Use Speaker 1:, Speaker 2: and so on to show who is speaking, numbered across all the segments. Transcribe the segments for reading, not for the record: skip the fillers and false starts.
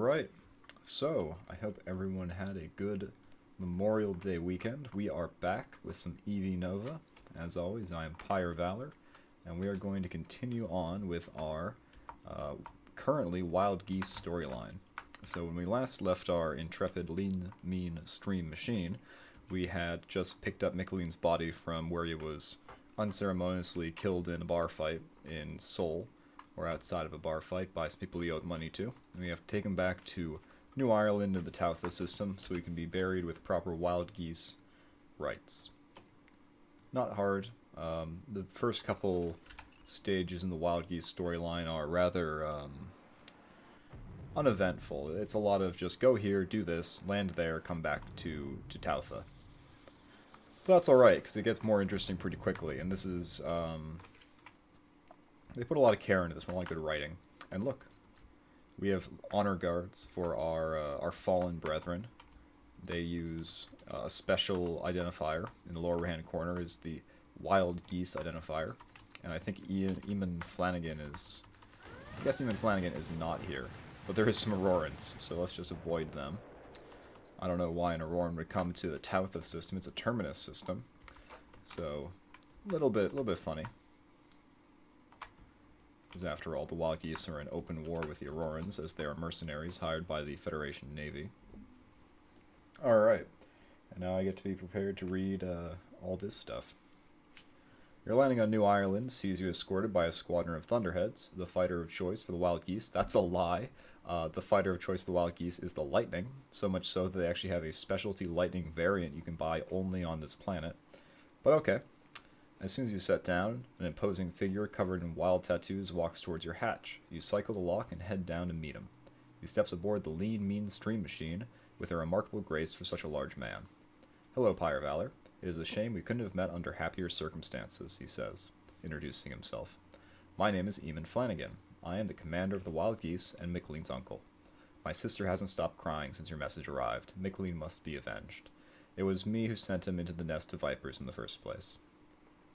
Speaker 1: Alright, so I hope everyone had a good Memorial Day weekend. We are back with some EV Nova. As always, I am Pyre Valor, and we are going to continue on with our currently Wild Geese storyline. So when we last left our intrepid lean, mean stream machine, we had just picked up Micklene's body from where he was unceremoniously killed in a bar fight in Seoul, or outside of a bar fight by some people he owed money to. And we have to take him back to New Ireland in the Tautha system so he can be buried with proper Wild Geese rites. Not hard. The first couple stages in the Wild Geese storyline are rather uneventful. It's a lot of just go here, do this, land there, come back to Tautha. But that's alright, because it gets more interesting pretty quickly, and this is, they put a lot of care into this one, a lot of good writing. And look, we have honor guards for our fallen brethren. They use a special identifier. In the lower right-hand corner is the Wild Geese identifier. And I think Eamon Flanagan is... I guess Eamon Flanagan is not here. But there is some Aurorans, so let's just avoid them. I don't know why an Auroran would come to the Tautha system. It's a terminus system. So, a little bit funny. Because after all, the Wild Geese are in open war with the Aurorans, as they are mercenaries hired by the Federation Navy. Alright, and now I get to be prepared to read all this stuff. You're landing on New Ireland, sees you escorted by a squadron of Thunderheads, the fighter of choice for the Wild Geese. That's a lie. The fighter of choice for the Wild Geese is the Lightning, so much so that they actually have a specialty Lightning variant you can buy only on this planet. But okay. As soon as you set down, an imposing figure covered in wild tattoos walks towards your hatch. You cycle the lock and head down to meet him. He steps aboard the lean, mean stream machine with a remarkable grace for such a large man. Hello, Pyre Valor. It is a shame we couldn't have met under happier circumstances, he says, introducing himself. My name is Eamon Flanagan. I am the commander of the Wild Geese and Micklene's uncle. My sister hasn't stopped crying since your message arrived. Micklene must be avenged. It was me who sent him into the nest of vipers in the first place.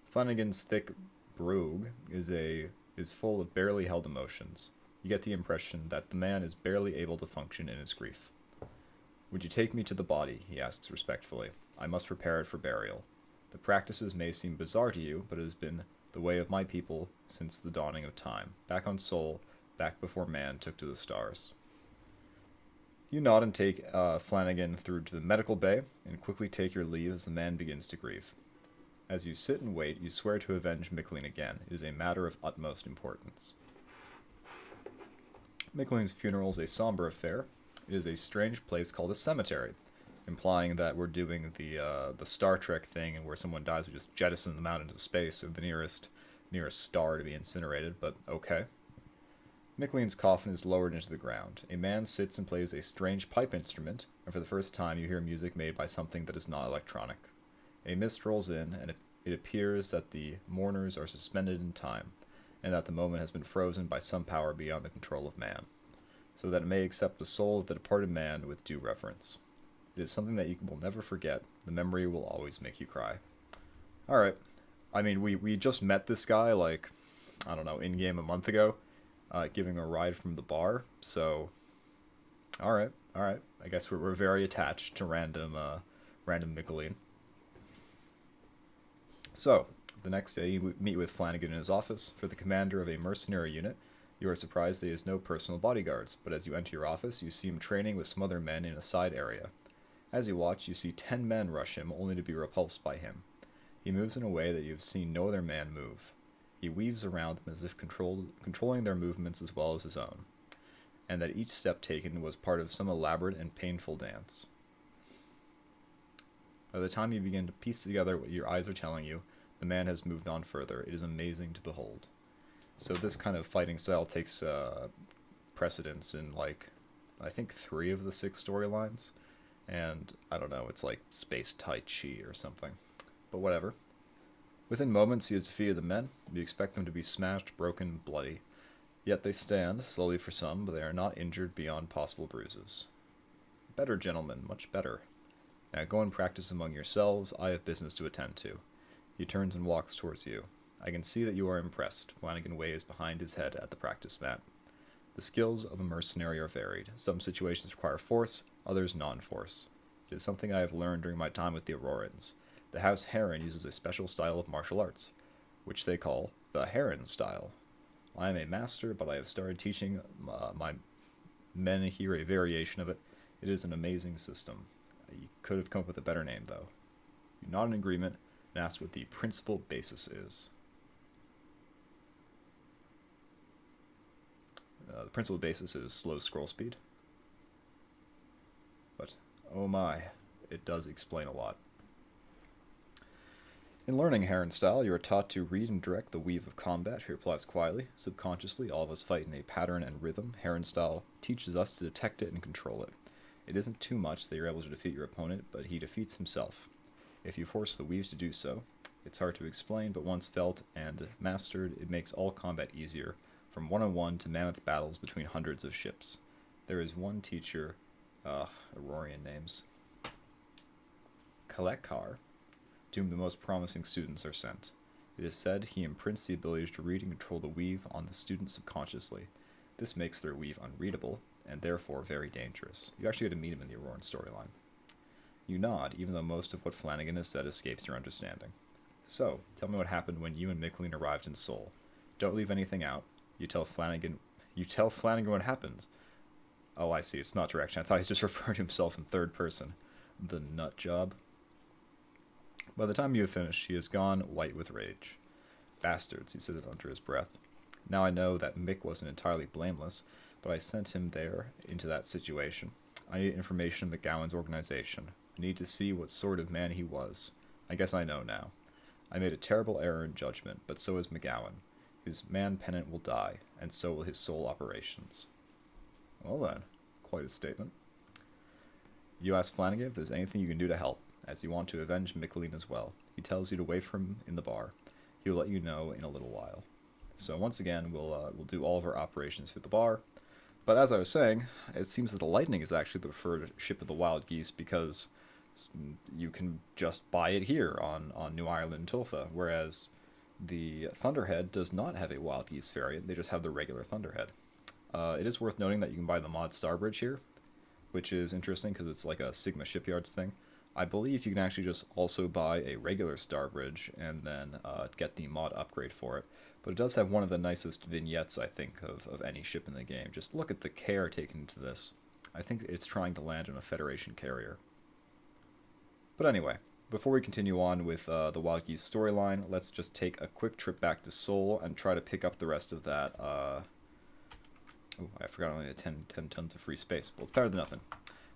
Speaker 1: Flanagan's thick brogue is full of barely held emotions. You get the impression that the man is barely able to function in his grief. Would you take me to the body? He asks respectfully. I must prepare it for burial. The practices may seem bizarre to you, but it has been the way of my people since the dawning of time. Back on Sol, back before man took to the stars. You nod and take Flanagan through to the medical bay, and quickly take your leave as the man begins to grieve. As you sit and wait, you swear to avenge Micklene again. It is a matter of utmost importance. Micklene's funeral is a somber affair. It is a strange place called a cemetery, implying that we're doing the Star Trek thing, and where someone dies, we just jettison them out into space, or the nearest star to be incinerated, but okay. Micklene's coffin is lowered into the ground. A man sits and plays a strange pipe instrument, and for the first time you hear music made by something that is not electronic. A mist rolls in, and it appears that the mourners are suspended in time, and that the moment has been frozen by some power beyond the control of man, so that it may accept the soul of the departed man with due reverence. It is something that you will never forget. The memory will always make you cry. Alright. I mean, we just met this guy, like, I don't know, in-game a month ago, giving a ride from the bar, so... Alright. I guess we're very attached to random Micklene. So, the next day you meet with Flanagan in his office. For the commander of a mercenary unit, you are surprised that he has no personal bodyguards, but as you enter your office, you see him training with some other men in a side area. As you watch, you see 10 men rush him, only to be repulsed by him. He moves in a way that you have seen no other man move. He weaves around them as if controlling their movements as well as his own, and that each step taken was part of some elaborate and painful dance. By the time you begin to piece together what your eyes are telling you, the man has moved on further. It is amazing to behold. So this kind of fighting style takes precedence in, like, I think 3 of the 6 storylines. And, I don't know, it's like Space Tai Chi or something. But whatever. Within moments he has defeated the men. You expect them to be smashed, broken, bloody. Yet they stand, slowly for some, but they are not injured beyond possible bruises. Better, gentlemen, much better. Now go and practice among yourselves. I have business to attend to. He turns and walks towards you. I can see that you are impressed. Flanagan waves behind his head at the practice mat. The skills of a mercenary are varied. Some situations require force, others non-force. It is something I have learned during my time with the Aurorans. The House Heron uses a special style of martial arts, which they call the Heron style. I am a master, but I have started teaching my men here a variation of it. It is an amazing system. You could have come up with a better name, though. You nod in agreement and ask what the principal basis is. The principal basis is slow scroll speed. But, oh my, it does explain a lot. In learning Heron style, you are taught to read and direct the weave of combat. He replies quietly. Subconsciously, all of us fight in a pattern and rhythm. Heron style teaches us to detect it and control it. It isn't too much that you're able to defeat your opponent, but he defeats himself. If you force the weave to do so, it's hard to explain, but once felt and mastered, it makes all combat easier, from one-on-one to mammoth battles between hundreds of ships. There is one teacher, Aurorian names, Kalekar, to whom the most promising students are sent. It is said he imprints the ability to read and control the weave on the students subconsciously. This makes their weave unreadable, and therefore very dangerous. You actually get to meet him in the Auroran storyline. You nod, even though most of what Flanagan has said escapes your understanding. So, tell me what happened when you and Mickling arrived in Seoul. Don't leave anything out. You tell Flanagan what happened. Oh, I see, it's not direction. I thought he just referred to himself in third person. The nut job. By the time you have finished, he has gone white with rage. Bastards, he says it under his breath. Now I know that Mick wasn't entirely blameless, but I sent him there into that situation. I need information of McGowan's organization. I need to see what sort of man he was. I guess I know now. I made a terrible error in judgment, but so is McGowan. His man-pennant will die, and so will his soul operations. Well then, quite a statement. You ask Flanagan if there's anything you can do to help, as you want to avenge Mickling as well. He tells you to wait for him in the bar. He will let you know in a little while. So once again, we'll do all of our operations through the bar. But as I was saying, it seems that the Lightning is actually the preferred ship of the Wild Geese because you can just buy it here on New Ireland Tulsa, whereas the Thunderhead does not have a Wild Geese variant. They just have the regular Thunderhead. It is worth noting that you can buy the mod Starbridge here, which is interesting because it's like a Sigma Shipyards thing. I believe you can actually just also buy a regular Starbridge and then get the mod upgrade for it. But it does have one of the nicest vignettes, I think, of any ship in the game. Just look at the care taken into this. I think it's trying to land on a Federation carrier. But anyway, before we continue on with the Wild Geese storyline, let's just take a quick trip back to Seoul and try to pick up the rest of that. Oh, I forgot only the 10 tons of free space. Well, it's better than nothing.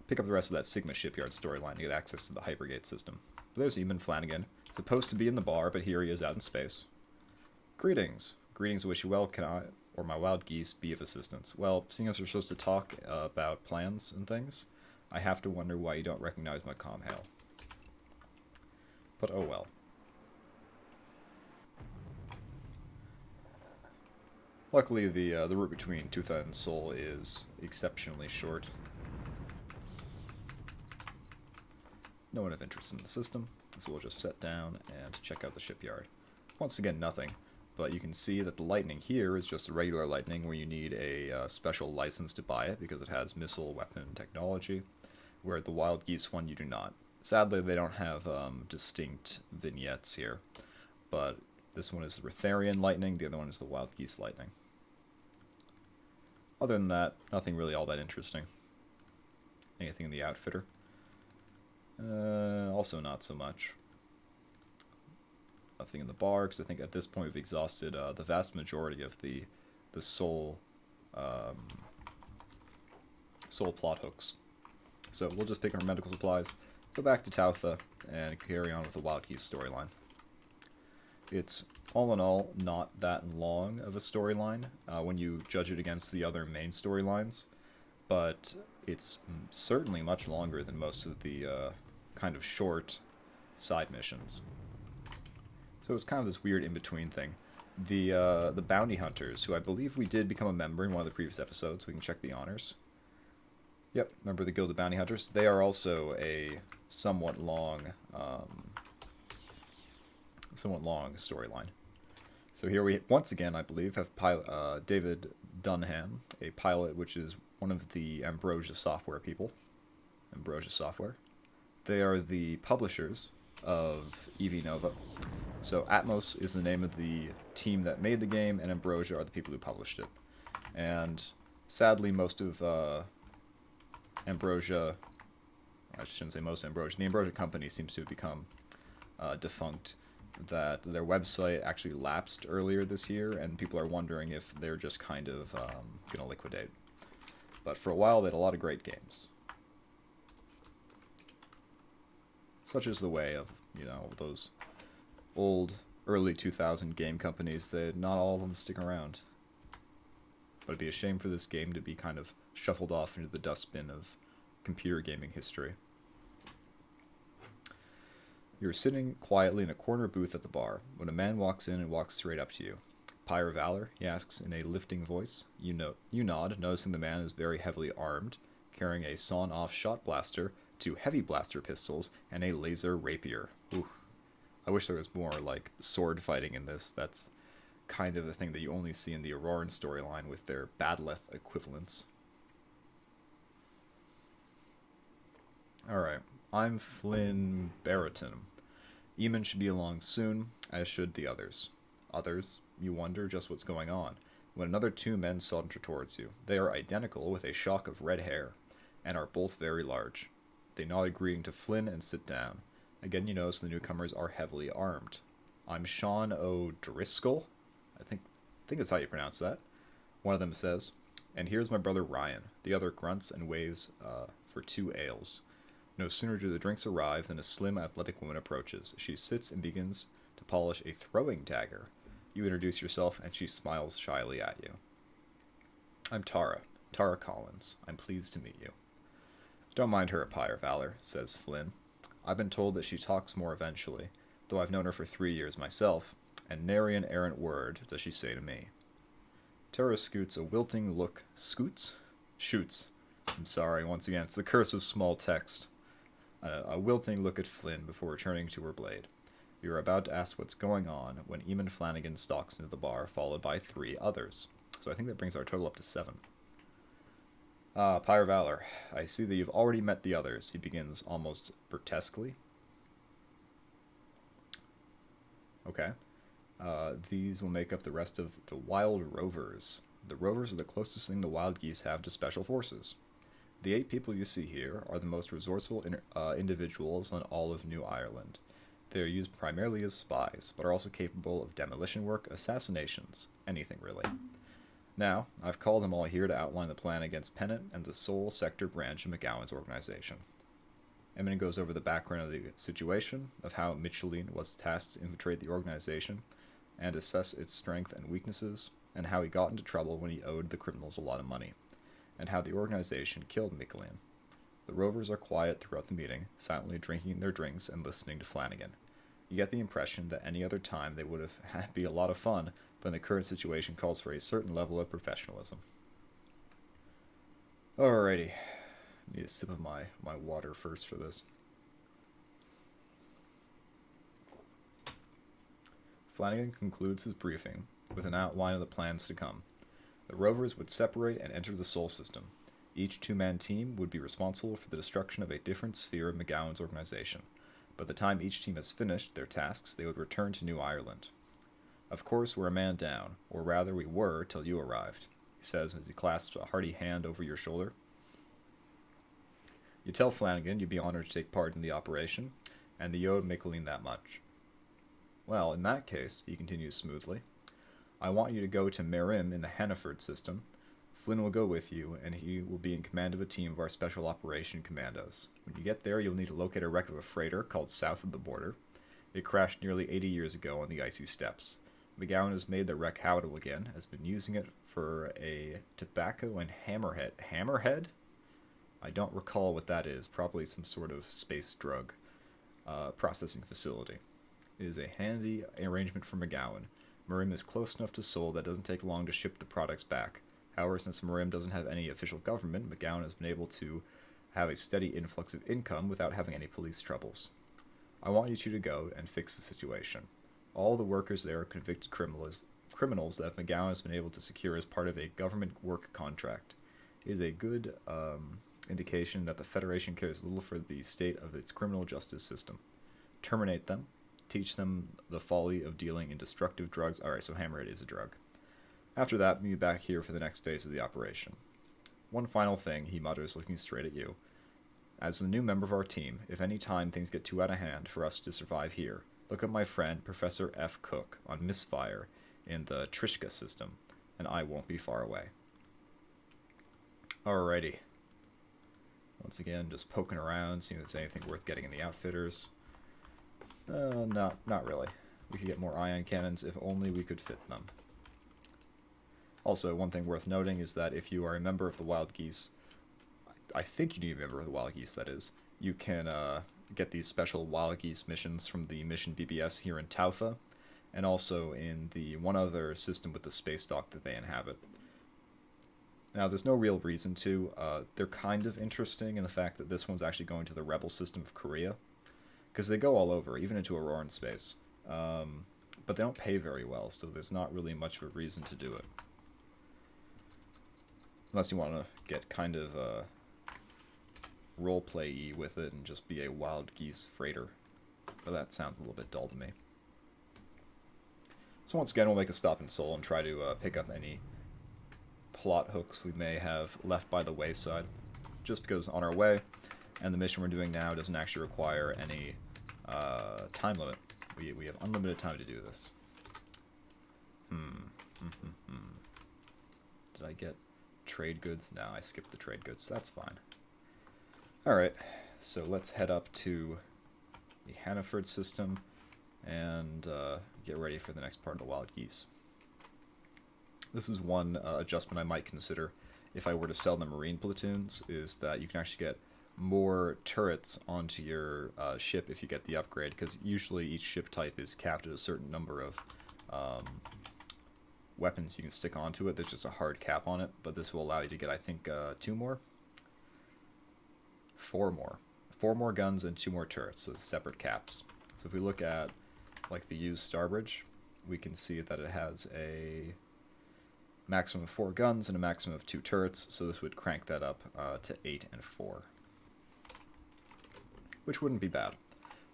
Speaker 1: Pick up the rest of that Sigma Shipyard storyline to get access to the Hypergate system. But there's Eamon Flanagan, supposed to be in the bar, but here he is out in space. Greetings. Greetings, wish you well. Can I, or my Wild Geese, be of assistance? Well, seeing as we're supposed to talk about plans and things, I have to wonder why you don't recognize my comm hail. But oh well. Luckily, the route between Tutha and Seoul is exceptionally short. No one of interest in the system, so we'll just sit down and check out the shipyard. Once again, nothing, but you can see that the Lightning here is just a regular Lightning where you need a special license to buy it because it has missile weapon technology, where the Wild Geese one you do not. Sadly, they don't have distinct vignettes here, but this one is the Ritharian Lightning, the other one is the Wild Geese Lightning. Other than that, nothing really all that interesting. Anything in the outfitter? Also not so much. Nothing in the bar, because I think at this point we've exhausted the vast majority of the Soul plot hooks. So we'll just pick our medical supplies, go back to Tautha, and carry on with the Wild Geese storyline. It's, all in all, not that long of a storyline when you judge it against the other main storylines, but it's certainly much longer than most of the kind of short side missions. So it's kind of this weird in-between thing. The bounty hunters, who I believe we did become a member in one of the previous episodes, we can check the honors. Yep, member of the Guild of Bounty Hunters. They are also a somewhat long storyline. So here we, once again, I believe, have David Dunham, a pilot which is one of the Ambrosia software people. Ambrosia Software. They are the publishers of EV Nova. So ATMOS is the name of the team that made the game, and Ambrosia are the people who published it. And sadly, most of Ambrosia, I shouldn't say most Ambrosia, the Ambrosia company seems to have become defunct. That their website actually lapsed earlier this year, and people are wondering if they're just kind of going to liquidate. But for a while, they had a lot of great games. Such is the way of, those old, early 2000 game companies, that not all of them stick around. But it'd be a shame for this game to be kind of shuffled off into the dustbin of computer gaming history. You're sitting quietly in a corner booth at the bar when a man walks in and walks straight up to you. Pyre Valor, he asks in a lifting voice. You nod, noticing the man is very heavily armed, carrying a sawn-off shot blaster, 2 heavy blaster pistols, and a laser rapier. Ooh. I wish there was more, sword fighting in this. That's kind of a thing that you only see in the Auroran storyline with their Badleth equivalents. Alright, I'm Flynn Barreton. Eamon should be along soon, as should the others. Others? You wonder just what's going on, when another 2 men saunter towards you. They are identical, with a shock of red hair, and are both very large. They nod greeting to Flynn and sit down. Again, you notice the newcomers are heavily armed. I'm Sean O'Driscoll. I think that's how you pronounce that. One of them says, and here's my brother Ryan. The other grunts and waves for 2 ales. No sooner do the drinks arrive than a slim, athletic woman approaches. She sits and begins to polish a throwing dagger. You introduce yourself, and she smiles shyly at you. I'm Tara Collins. I'm pleased to meet you. Don't mind her, Pyre Valor, says Flynn. I've been told that she talks more eventually, though I've known her for 3 years myself, and nary an errant word does she say to me. Tara scoots a wilting look. Shoots. I'm sorry, once again, it's the curse of small text. A wilting look at Flynn before returning to her blade. You're about to ask what's going on when Eamon Flanagan stalks into the bar, followed by 3 others. So I think that brings our total up to 7. Pyre Valor, I see that you've already met the others, he begins almost grotesquely. Okay. These will make up the rest of the Wild Rovers. The Rovers are the closest thing the Wild Geese have to special forces. The 8 people you see here are the most resourceful individuals on all of New Ireland. They are used primarily as spies, but are also capable of demolition work, assassinations, anything really. Now, I've called them all here to outline the plan against Pennant and the Seoul Sector branch of McGowan's organization. Emin goes over the background of the situation, of how Michelin was tasked to infiltrate the organization and assess its strengths and weaknesses, and how he got into trouble when he owed the criminals a lot of money, and how the organization killed Michelin. The Rovers are quiet throughout the meeting, silently drinking their drinks and listening to Flanagan. You get the impression that any other time they would have had be a lot of fun, but the current situation calls for a certain level of professionalism. Alrighty. Need a sip of my water first for this. Flanagan concludes his briefing with an outline of the plans to come. The Rovers would separate and enter the Sol system. Each 2-man team would be responsible for the destruction of a different sphere of McGowan's organization. By the time each team has finished their tasks, they would return to New Ireland. Of course, we're a man down, or rather we were till you arrived, he says as he clasps a hearty hand over your shoulder. You tell Flanagan you'd be honored to take part in the operation, and the owed Michelin that much. Well, in that case, he continues smoothly, I want you to go to Merim in the Hannaford system. Flynn will go with you, and he will be in command of a team of our Special Operation Commandos. When you get there, you'll need to locate a wreck of a freighter called South of the Border. It crashed nearly 80 years ago on the icy steppes. McGowan has made the wreck habitable again, has been using it for a tobacco and hammerhead? I don't recall what that is, probably some sort of space drug processing facility. It is a handy arrangement for McGowan. Merim is close enough to Seoul that it doesn't take long to ship the products back. However, since Merim doesn't have any official government, McGowan has been able to have a steady influx of income without having any police troubles. I want you two to go and fix the situation. All the workers there are convicted criminals that McGowan has been able to secure as part of a government work contract. It is a good indication that the Federation cares little for the state of its criminal justice system. Terminate them. Teach them the folly of dealing in destructive drugs. Alright, so Hammerhead is a drug. After that, we'll be back here for the next phase of the operation. One final thing, he mutters, looking straight at you. As the new member of our team, if any time things get too out of hand for us to survive here, look at my friend, Professor F. Cook, on Misfire in the Trishka system, and I won't be far away. Alrighty. Once again, just poking around, seeing if there's anything worth getting in the outfitters. Not really. We could get more ion cannons if only we could fit them. Also, one thing worth noting is that if you are a member of the Wild Geese, I think you need to be a member of the Wild Geese, that is, you can get these special Wild Geese missions from the Mission BBS here in Tautha, and also in the one other system with the space dock that they inhabit. Now, there's no real reason to. They're kind of interesting in the fact that this one's actually going to the Rebel system of Korea, because they go all over, even into Auroran space. But they don't pay very well, so there's not really much of a reason to do it. Unless you want to get kind of roleplay-y with it and just be a Wild Geese freighter. But that sounds a little bit dull to me. So once again, we'll make a stop in Seoul and try to pick up any plot hooks we may have left by the wayside. Just because on our way, and the mission we're doing now doesn't actually require any time limit. We have unlimited time to do this. Did I get trade goods? No, I skipped the trade goods. That's fine. Alright, so let's head up to the Hannaford system and get ready for the next part of the Wild Geese. This is one adjustment I might consider if I were to sell the Marine platoons, is that you can actually get more turrets onto your ship if you get the upgrade, because usually each ship type is capped at a certain number of weapons you can stick onto it. There's just a hard cap on it, but this will allow you to get, I think, 2 more? 4 more. 4 more guns and 2 more turrets, so separate caps. So if we look at, like, the used Starbridge, we can see that it has a maximum of 4 guns and a maximum of 2 turrets, so this would crank that up to 8 and 4. Which wouldn't be bad.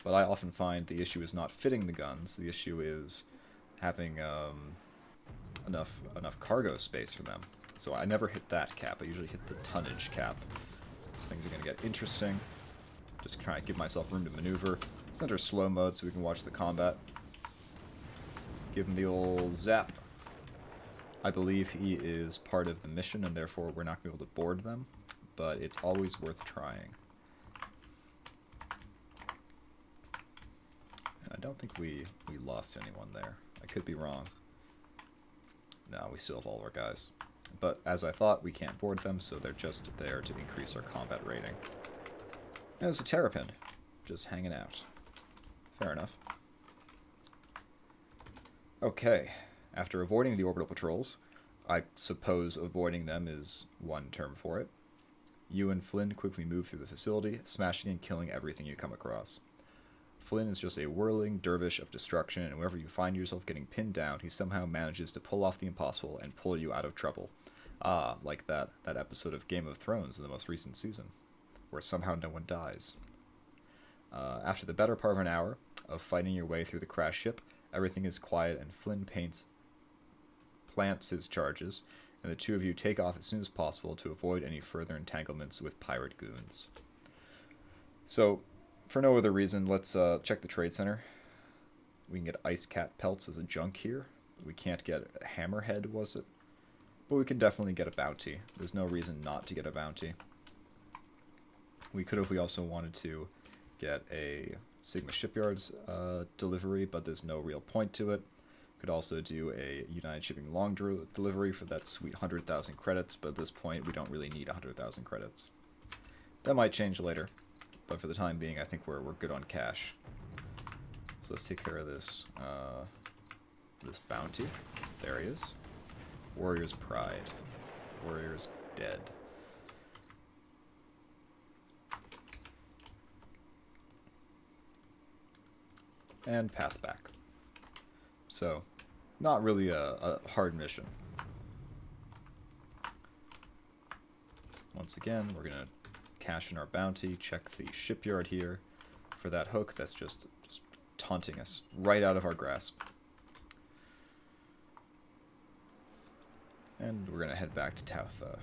Speaker 1: But I often find the issue is not fitting the guns, the issue is having enough cargo space for them. So I never hit that cap, I usually hit the tonnage cap. These things are going to get interesting. Just trying to give myself room to maneuver. Let's enter slow mode so we can watch the combat. Give him the old zap. I believe he is part of the mission, and therefore we're not going to be able to board them, but it's always worth trying. And I don't think we lost anyone there. I could be wrong. No, we still have all our guys. But as I thought, we can't board them, so they're just there to increase our combat rating. And there's a Terrapin, just hanging out. Fair enough. Okay, after avoiding the orbital patrols, I suppose avoiding them is one term for it, you and Flynn quickly move through the facility, smashing and killing everything you come across. Flynn is just a whirling dervish of destruction, and wherever you find yourself getting pinned down, he somehow manages to pull off the impossible and pull you out of trouble. Ah, like that episode of Game of Thrones in the most recent season, where somehow no one dies. After the better part of an hour of fighting your way through the crashed ship, everything is quiet and Flynn plants his charges, and the two of you take off as soon as possible to avoid any further entanglements with pirate goons. So, for no other reason, let's check the trade center. We can get ice cat pelts as a junk here. We can't get a hammerhead, was it? But we can definitely get a bounty. There's no reason not to get a bounty. We could if we also wanted to get a Sigma Shipyards delivery, but there's no real point to it. Could also do a United Shipping long delivery for that sweet 100,000 credits, but at this point we don't really need 100,000 credits. That might change later, but for the time being I think we're good on cash. So let's take care of this this bounty. There he is. Warrior's Pride. Warrior's dead. And path back. So, not really a hard mission. Once again, we're going to cash in our bounty, check the shipyard here for that hook that's just taunting us right out of our grasp. And we're going to head back to Tautha.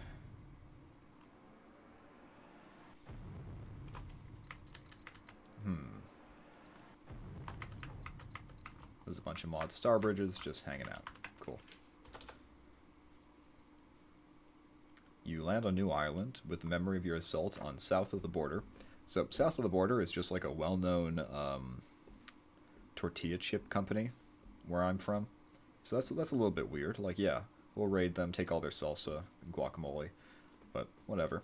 Speaker 1: There's a bunch of mod star bridges just hanging out. Cool. You land on New Ireland with the memory of your assault on south of the border. So south of the border is just like a well-known tortilla chip company where I'm from. So that's a little bit weird. Like, yeah, we'll raid them, take all their salsa and guacamole, but whatever.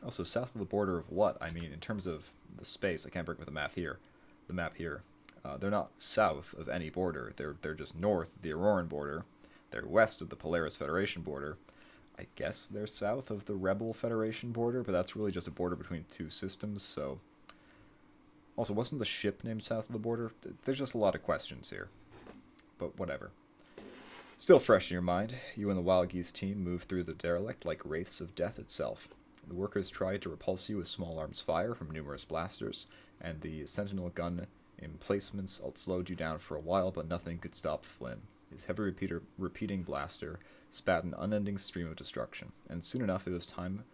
Speaker 1: Also, south of the border of what? I mean, in terms of the space, I can't break with the map here. They're not south of any border. They're just north of the Auroran border. They're west of the Polaris Federation border. I guess they're south of the Rebel Federation border, but that's really just a border between two systems, so... Also, wasn't the ship named south of the border? There's just a lot of questions here. But whatever. Still fresh in your mind, you and the Wild Geese team move through the derelict like wraiths of death itself. The workers tried to repulse you with small arms fire from numerous blasters, and the sentinel gun emplacements slowed you down for a while, but nothing could stop Flynn. His heavy repeating blaster spat an unending stream of destruction, and soon enough it was time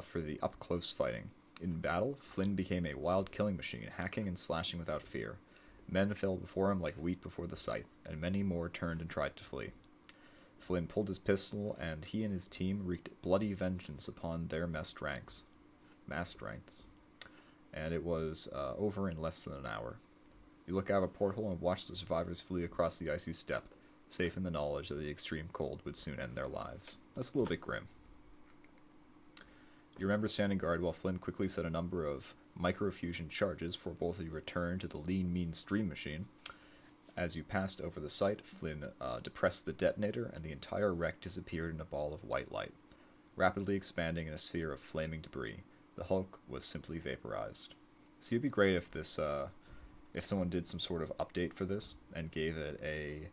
Speaker 1: for the up-close fighting. In battle, Flynn became a wild killing machine, hacking and slashing without fear. Men fell before him like wheat before the scythe, and many more turned and tried to flee. Flynn pulled his pistol, and he and his team wreaked bloody vengeance upon their massed ranks. And it was over in less than an hour. You look out of a porthole and watch the survivors flee across the icy steppe, safe in the knowledge that the extreme cold would soon end their lives. That's a little bit grim. You remember standing guard while Flynn quickly set a number of microfusion charges before both of you returned to the lean, mean stream machine. As you passed over the site, Flynn depressed the detonator, and the entire wreck disappeared in a ball of white light, rapidly expanding in a sphere of flaming debris. The Hulk was simply vaporized. So it'd be great if this, if someone did some sort of update for this and gave it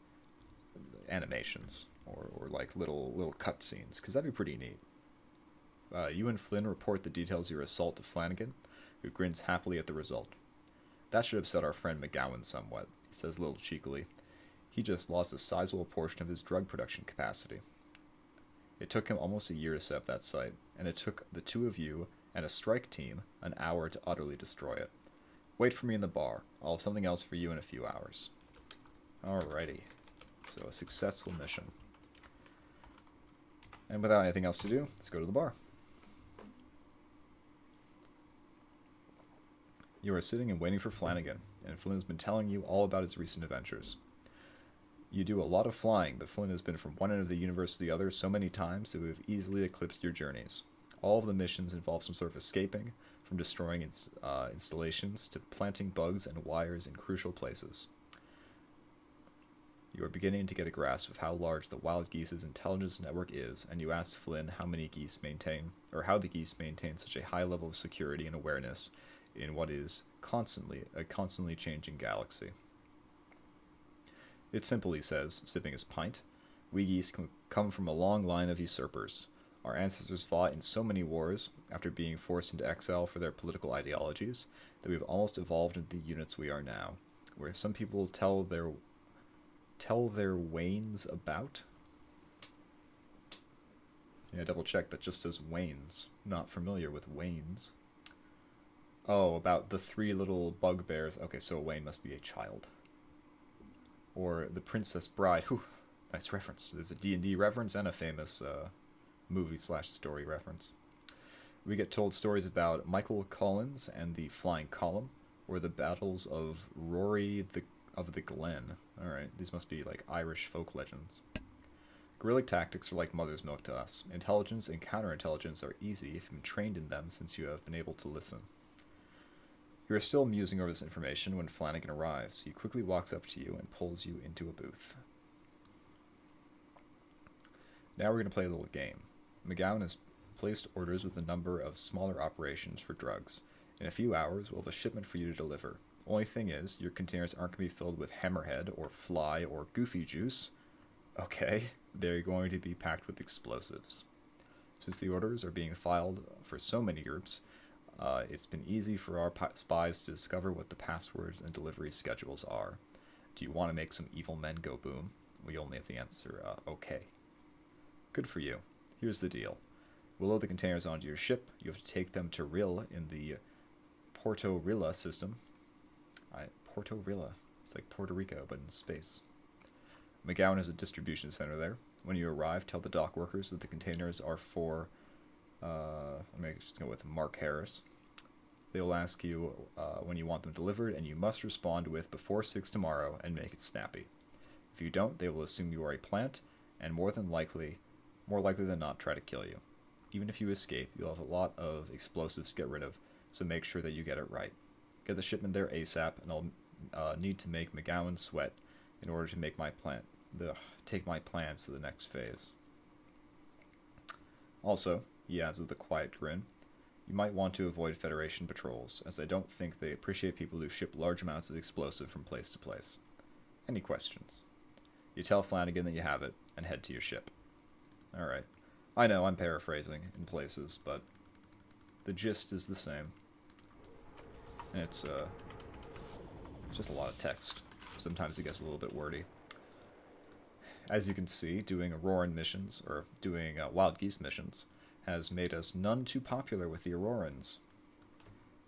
Speaker 1: animations or like little cutscenes, because that'd be pretty neat. You and Flynn report the details of your assault to Flanagan, who grins happily at the result. That should upset our friend McGowan somewhat, he says a little cheekily. He just lost a sizable portion of his drug production capacity. It took him almost a year to set up that site, and it took the two of you and a strike team an hour to utterly destroy it. Wait for me in the bar. I'll have something else for you in a few hours. Alrighty. So a successful mission. And without anything else to do, let's go to the bar. You are sitting and waiting for Flanagan, and Flynn has been telling you all about his recent adventures. You do a lot of flying, but Flynn has been from one end of the universe to the other so many times that we have easily eclipsed your journeys. All of the missions involve some sort of escaping, from destroying installations to planting bugs and wires in crucial places. You are beginning to get a grasp of how large the Wild Geese's intelligence network is, and you ask Flynn how the geese maintain such a high level of security and awareness in what is a constantly changing galaxy. It's simple, he says, sipping his pint. We geese come from a long line of usurpers. Our ancestors fought in so many wars, after being forced into exile for their political ideologies, that we've almost evolved into the units we are now, where some people tell their wains about. Yeah, double check, that just says wains. Not familiar with wains. Oh, about the three little bugbears. Okay, so a wain must be a child. Or the Princess Bride. Whew, nice reference. There's a D&D reference and a famous movie/story reference. We get told stories about Michael Collins and the Flying Column, or the battles of Rory of the Glen. Alright, these must be like Irish folk legends. Guerrilla tactics are like mother's milk to us. Intelligence and counterintelligence are easy if you've been trained in them since you have been able to listen. You are still musing over this information when Flanagan arrives. He quickly walks up to you and pulls you into a booth. Now we're going to play a little game. McGowan has placed orders with a number of smaller operations for drugs. In a few hours, we'll have a shipment for you to deliver. Only thing is, your containers aren't going to be filled with hammerhead or fly or goofy juice. Okay, they're going to be packed with explosives. Since the orders are being filed for so many groups, it's been easy for our spies to discover what the passwords and delivery schedules are. Do you want to make some evil men go boom? We only have the answer, okay. Good for you. Here's the deal. We'll load the containers onto your ship. You have to take them to Rill in the Porto Rilla system. Porto Rilla. It's like Puerto Rico, but in space. McGowan has a distribution center there. When you arrive, tell the dock workers that the containers are for, I'm just go with Mark Harris. They will ask you when you want them delivered, and you must respond with before 6 tomorrow and make it snappy. If you don't, they will assume you are a plant, and more likely than not, try to kill you. Even if you escape, you'll have a lot of explosives to get rid of, so make sure that you get it right. Get the shipment there ASAP, and I'll need to make McGowan sweat in order to make take my plans to the next phase. Also, he adds with a quiet grin, you might want to avoid Federation patrols, as I don't think they appreciate people who ship large amounts of explosive from place to place. Any questions? You tell Flanagan that you have it, and head to your ship. Alright. I know, I'm paraphrasing in places, but the gist is the same. And it's just a lot of text. Sometimes it gets a little bit wordy. As you can see, doing Auroran missions, or doing Wild Geese missions, has made us none too popular with the Aurorans.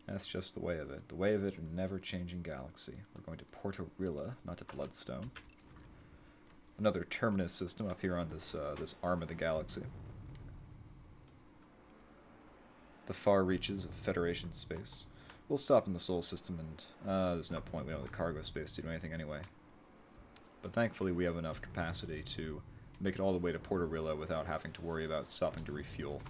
Speaker 1: That's just the way of it. The way of it in a never-changing galaxy. We're going to Porto Rilla, not to Bloodstone. Another terminus system up here on this arm of the galaxy. The far reaches of Federation space. We'll stop in the Sol system, and there's no point. We don't have the cargo space to do anything anyway. But thankfully we have enough capacity to make it all the way to Porto Rilla without having to worry about stopping to refuel.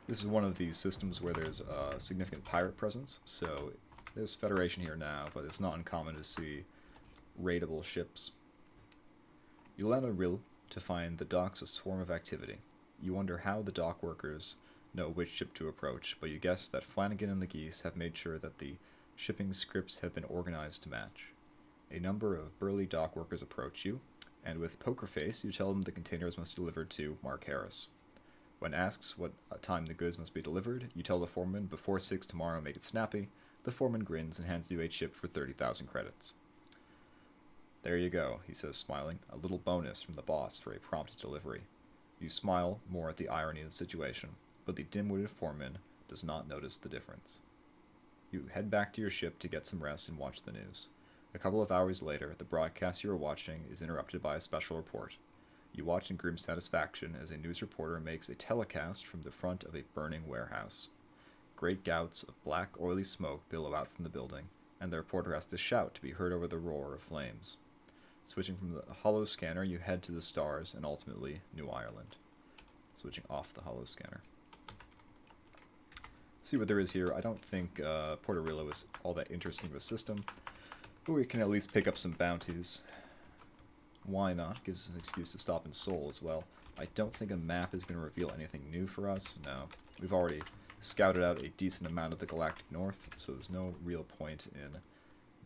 Speaker 1: This is one of these systems where there's a significant pirate presence, so there's Federation here now, but it's not uncommon to see raidable ships. You land on Rill to find the docks a swarm of activity. You wonder how the dock workers know which ship to approach, but you guess that Flanagan and the Geese have made sure that the shipping scripts have been organized to match. A number of burly dock workers approach you, and with poker face you tell them the containers must be delivered to Mark Harris. When asked what time the goods must be delivered, you tell the foreman before 6 tomorrow, make it snappy. The foreman grins and hands you a chip for 30,000 credits. There you go, he says, smiling. A little bonus from the boss for a prompt delivery. You smile more at the irony of the situation, but the dim-witted foreman does not notice the difference. You head back to your ship to get some rest and watch the news. A couple of hours later, the broadcast you are watching is interrupted by a special report. You watch in grim satisfaction as a news reporter makes a telecast from the front of a burning warehouse. Great gouts of black, oily smoke billow out from the building, and the reporter has to shout to be heard over the roar of flames. Switching from the holo scanner, you head to the stars and ultimately New Ireland. Switching off the holo scanner. See what there is here. I don't think Porto Rilla was all that interesting of a system, but we can at least pick up some bounties. Why not? Gives us an excuse to stop in Sol as well. I don't think a map is going to reveal anything new for us. No. We've already scouted out a decent amount of the Galactic North, so there's no real point in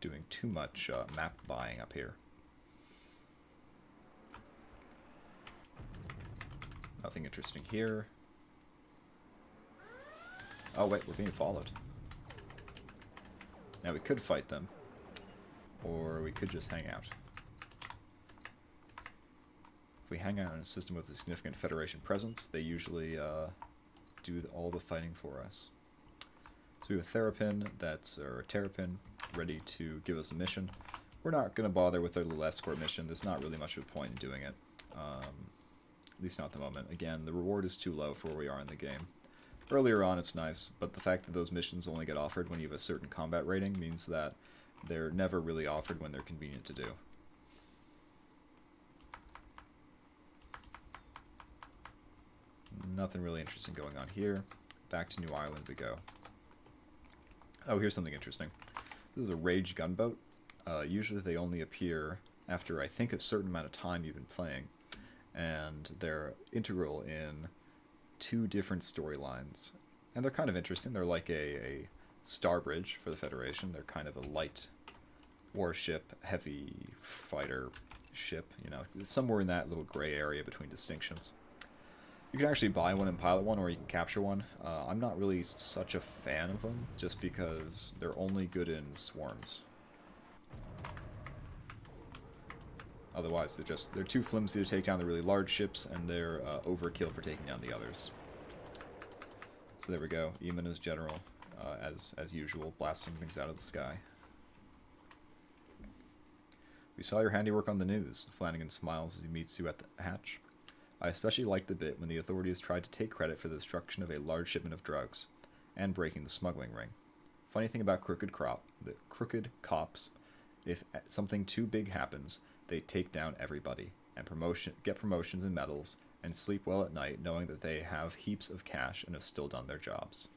Speaker 1: doing too much map buying up here. Nothing interesting here. Oh wait, we're being followed. Now we could fight them, or we could just hang out. If we hang out in a system with a significant Federation presence, they usually do all the fighting for us. So we have a Terrapin or a Terrapin ready to give us a mission. We're not going to bother with our little escort mission. There's not really much of a point in doing it. At least not at the moment. Again, the reward is too low for where we are in the game. Earlier on it's nice, but the fact that those missions only get offered when you have a certain combat rating means that they're never really offered when they're convenient to do. Nothing really interesting going on here. Back to New Ireland we go. Oh, here's something interesting. This is a Rage gunboat. Usually they only appear after, I think, a certain amount of time you've been playing. And they're integral in 2 different storylines. And they're kind of interesting. They're like a Starbridge for the Federation. They're kind of a light warship, heavy fighter ship. You know, it's somewhere in that little gray area between distinctions. You can actually buy one and pilot one, or you can capture one. I'm not really such a fan of them, just because they're only good in swarms. Otherwise, they're too flimsy to take down the really large ships, and they're overkill for taking down the others. So there we go. Eamon is general, as usual, blasting things out of the sky. We saw your handiwork on the news. Flanagan smiles as he meets you at the hatch. I especially liked the bit when the authorities tried to take credit for the destruction of a large shipment of drugs, and breaking the smuggling ring. Funny thing about crooked cops, if something too big happens, they take down everybody, and get promotions and medals, and sleep well at night knowing that they have heaps of cash and have still done their jobs.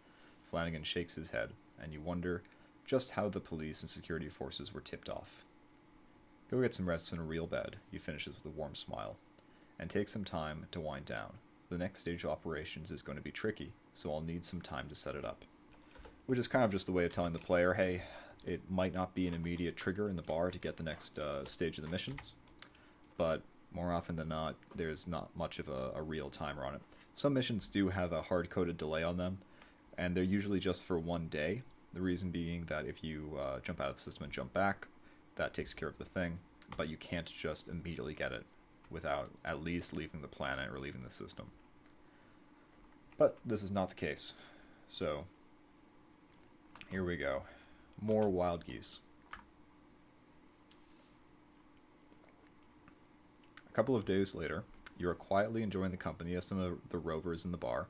Speaker 1: Flanagan shakes his head, and you wonder just how the police and security forces were tipped off. Go get some rest in a real bed, he finishes with a warm smile, and take some time to wind down. The next stage of operations is going to be tricky, so I'll need some time to set it up. Which is kind of just the way of telling the player, hey, it might not be an immediate trigger in the bar to get the next stage of the missions, but more often than not, there's not much of a real timer on it. Some missions do have a hard-coded delay on them, and they're usually just for one day. The reason being that if you jump out of the system and jump back, that takes care of the thing, but you can't just immediately get it without at least leaving the planet or leaving the system. But this is not the case. So, here we go. More Wild Geese. A couple of days later, you are quietly enjoying the company of some of the rovers in the bar,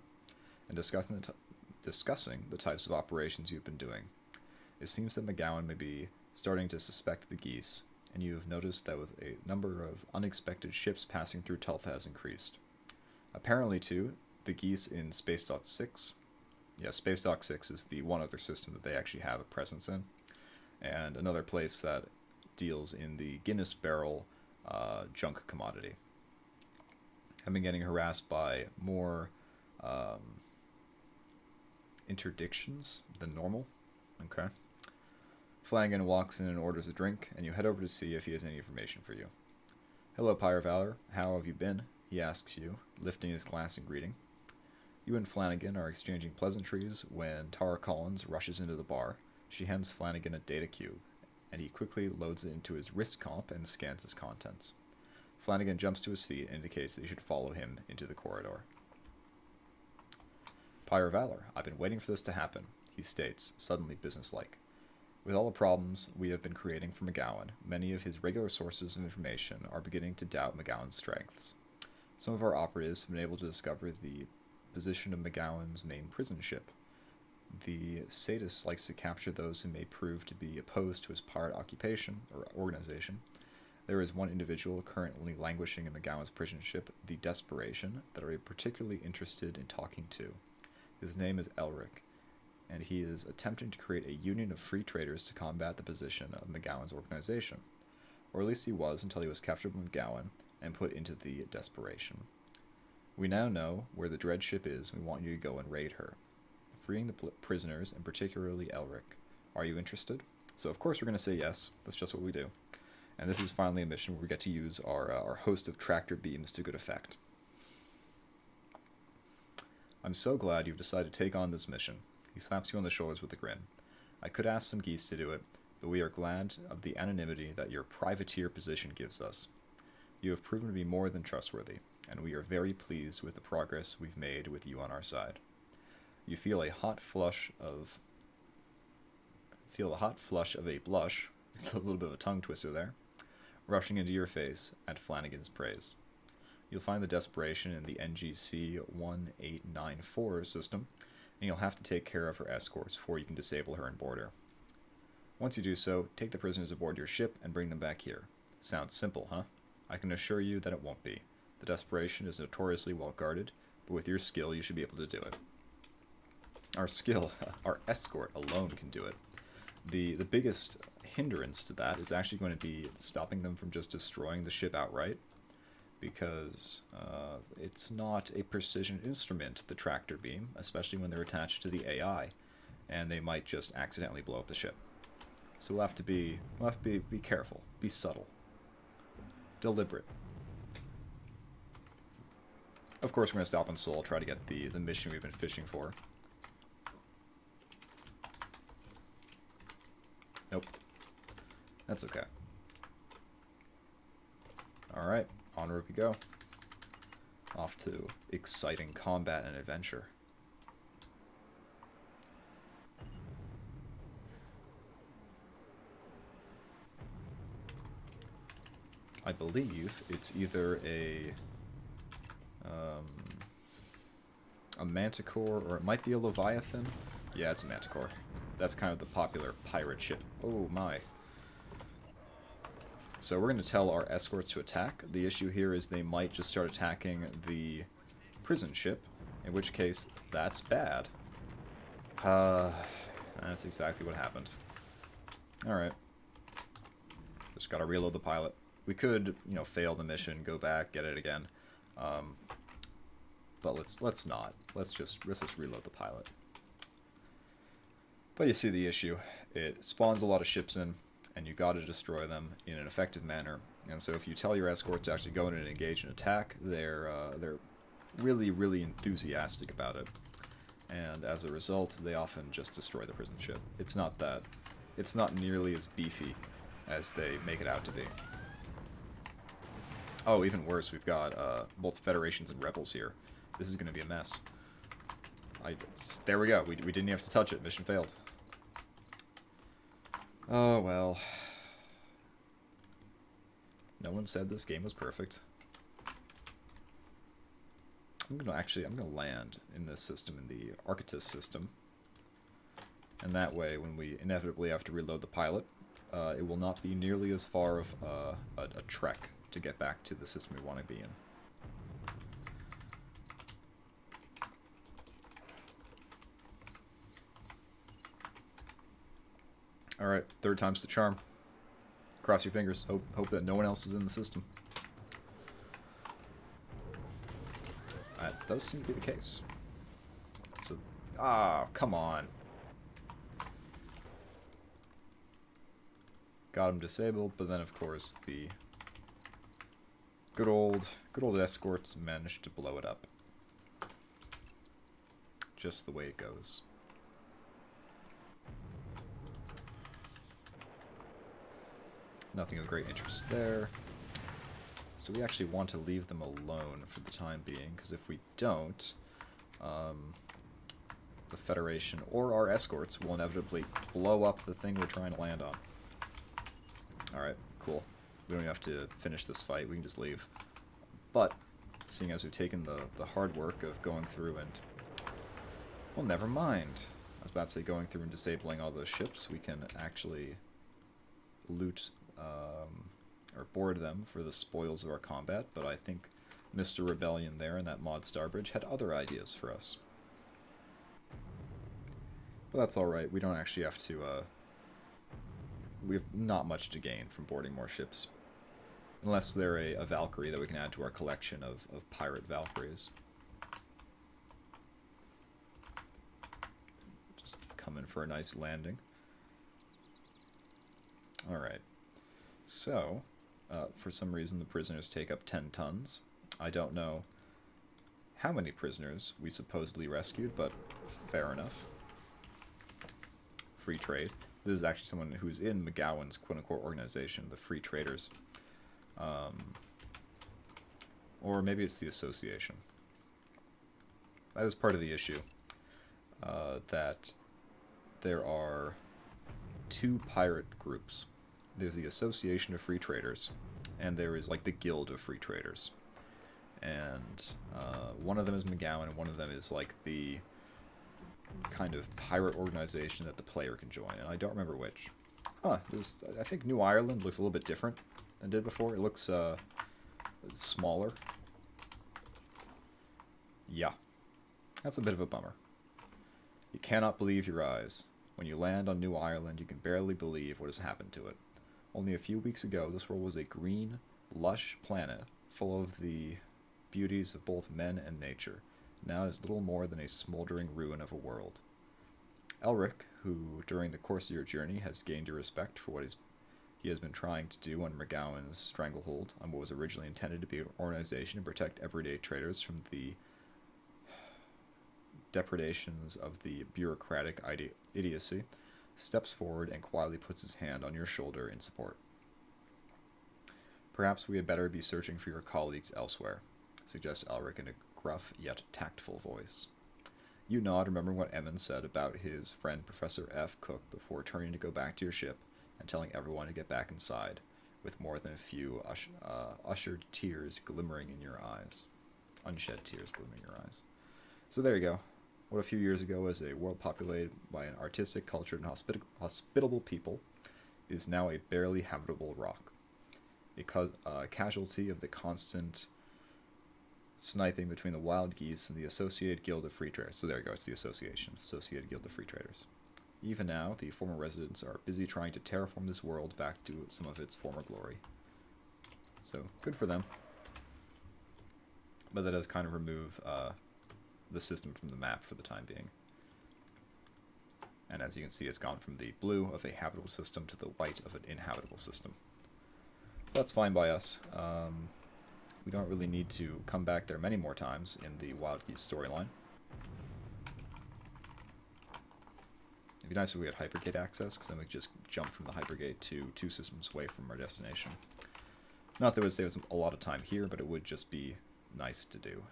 Speaker 1: and discussing the types of operations you've been doing. It seems that McGowan may be starting to suspect the geese, and you have noticed that with a number of unexpected ships passing through Telfa has increased. Apparently, too, the geese in Space Dock 6, Space Dock 6 is the one other system that they actually have a presence in, and another place that deals in the Guinness barrel junk commodity. I've been getting harassed by more interdictions than normal. Okay. Flanagan walks in and orders a drink, and you head over to see if he has any information for you. Hello, Pyre Valor. How have you been? He asks you, lifting his glass in greeting. You and Flanagan are exchanging pleasantries when Tara Collins rushes into the bar. She hands Flanagan a data cube, and he quickly loads it into his wrist comp and scans its contents. Flanagan jumps to his feet and indicates that you should follow him into the corridor. Pyre Valor, I've been waiting for this to happen, he states, suddenly businesslike. With all the problems we have been creating for McGowan, many of his regular sources of information are beginning to doubt McGowan's strengths. Some of our operatives have been able to discover the position of McGowan's main prison ship. The sadist likes to capture those who may prove to be opposed to his pirate occupation or organization. There is one individual currently languishing in McGowan's prison ship, the Desperation, that are particularly interested in talking to. His name is Elric, and he is attempting to create a union of free traders to combat the position of McGowan's organization. Or at least he was until he was captured by McGowan and put into the Desperation. We now know where the dread ship is, and we want you to go and raid her, freeing the prisoners, and particularly Elric. Are you interested? So of course we're going to say yes. That's just what we do. And this is finally a mission where we get to use our host of tractor beams to good effect. I'm so glad you've decided to take on this mission. He slaps you on the shoulders with a grin. I could ask some geese to do it, but we are glad of the anonymity that your privateer position gives us. You have proven to be more than trustworthy, and we are very pleased with the progress we've made with you on our side. You feel a hot flush of a blush, a little bit of a tongue twister there, rushing into your face at Flanagan's praise. You'll find the Desperation in the NGC 1894 system, and you'll have to take care of her escorts before you can disable her and board her. Once you do so, take the prisoners aboard your ship and bring them back here. Sounds simple, huh? I can assure you that it won't be. The Desperation is notoriously well guarded, but with your skill you should be able to do it. Our escort alone can do it. The biggest hindrance to that is actually going to be stopping them from just destroying the ship outright, because it's not a precision instrument, the tractor beam, especially when they're attached to the AI. and they might just accidentally blow up the ship. So we'll have to be careful, be subtle, deliberate. Of course, we're gonna stop on Sol, try to get the mission we've been fishing for. Nope. That's okay. Alright, onward we go. Off to exciting combat and adventure. I believe it's either a manticore, or it might be a leviathan. Yeah, it's a manticore. That's kind of the popular pirate ship. Oh my. So we're going to tell our escorts to attack. The issue here is they might just start attacking the prison ship, in which case that's bad. That's exactly what happened. Alright. Just gotta reload the pilot. We could, you know, fail the mission, go back, get it again. But let's not. Let's just reload the pilot. But you see the issue. It spawns a lot of ships in, and you gotta destroy them in an effective manner. And so if you tell your escorts to actually go in and engage and attack, they're really, really enthusiastic about it. And as a result, they often just destroy the prison ship. It's not nearly as beefy as they make it out to be. Oh, even worse, we've got both Federations and Rebels here. This is going to be a mess. There we go. We didn't have to touch it. Mission failed. Oh, well. No one said this game was perfect. I'm gonna land in this system, in the Arctis system. And that way, when we inevitably have to reload the pilot, it will not be nearly as far of a trek to get back to the system we want to be in. Alright, third time's the charm. Cross your fingers. Hope that no one else is in the system. That does seem to be the case. So, come on. Got him disabled, but then of course the good old escorts managed to blow it up. Just the way it goes. Nothing of great interest there. So we actually want to leave them alone for the time being, because if we don't, the Federation or our escorts will inevitably blow up the thing we're trying to land on. Alright, cool. We don't even have to finish this fight, we can just leave. But, seeing as we've taken the hard work of going through and... Well, never mind. I was about to say going through and disabling all those ships, we can actually loot... or board them for the spoils of our combat, but I think Mr. Rebellion there and that mod Starbridge had other ideas for us. But that's alright, we don't actually have to, we have not much to gain from boarding more ships. Unless they're a Valkyrie that we can add to our collection of pirate Valkyries. Just come in for a nice landing. Alright. So, for some reason the prisoners take up 10 tons. I don't know how many prisoners we supposedly rescued, but fair enough. Free trade. This is actually someone who's in McGowan's quote-unquote organization, the Free Traders. Or maybe it's the association. That is part of the issue. That there are two pirate groups. There's the Association of Free Traders, and there is like the Guild of Free Traders. And one of them is McGowan, and one of them is like the kind of pirate organization that the player can join, and I don't remember which. I think New Ireland looks a little bit different than it did before. It looks smaller. Yeah, that's a bit of a bummer. You cannot believe your eyes. When you land on New Ireland, you can barely believe what has happened to it. Only a few weeks ago, this world was a green, lush planet full of the beauties of both men and nature. Now it's little more than a smoldering ruin of a world. Elric, who during the course of your journey has gained your respect for what he has been trying to do under McGowan's stranglehold on what was originally intended to be an organization to protect everyday traders from the depredations of the bureaucratic idiocy, steps forward and quietly puts his hand on your shoulder in support. Perhaps we had better be searching for your colleagues elsewhere, suggests Elric in a gruff yet tactful voice. You nod, remembering what Emmons said about his friend Professor F. Cook before turning to go back to your ship and telling everyone to get back inside, with more than a few ushered tears glimmering in your eyes. Unshed tears glimmering in your eyes. So there you go. What a few years ago was a world populated by an artistic, cultured, and hospitable people is now a barely habitable rock. A casualty of the constant sniping between the Wild Geese and the Associated Guild of Free Traders. So there you go, it's the Association, Associated Guild of Free Traders. Even now, the former residents are busy trying to terraform this world back to some of its former glory. So, good for them. But that does kind of remove the system from the map for the time being. And as you can see, it's gone from the blue of a habitable system to the white of an inhabitable system. That's fine by us. We don't really need to come back there many more times in the Wild Geese storyline. It'd be nice if we had hypergate access, because then we could just jump from the hypergate to 2 systems away from our destination. Not that it would save us a lot of time here, but it would just be nice to do.